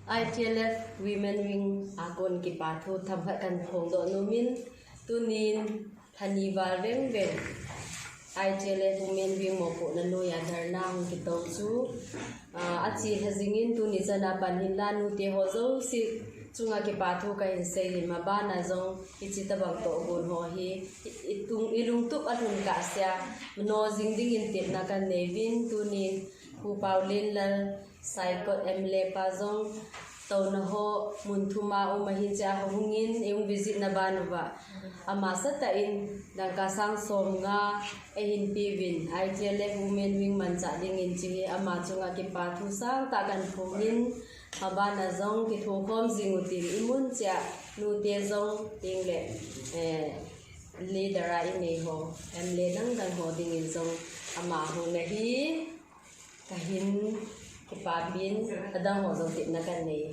ITLF Women Wing Akon ki pathu thamkha kan phong do numin tunin thaniwal veng veng ITLF Women Wing mo po na no ya dharna hung ki to chu achi hazingin tu ni jana panin la nu te ho zo si chunga ki pathu ka in sei ma ba na zong ichi ta bang to gon ho hi itung ilung tup athun ka sia no jingding in te na kan nevin tunin hu paulin la cycle emle pa zong to na ho munthuma o mahincha hungin eung visit na banuwa ama sa ta in dangka sang som nga ehin pivin ITLF Women Wing mancha ding in chi ama chunga ki pathu sang ta kan phungin abana zong ki thokom jingutin imun cha nu te zong ting le leader in nei ho emle nang dan ho ding in zong ama hu na hi kahin ki pa bin adang ho zong tin na kan nei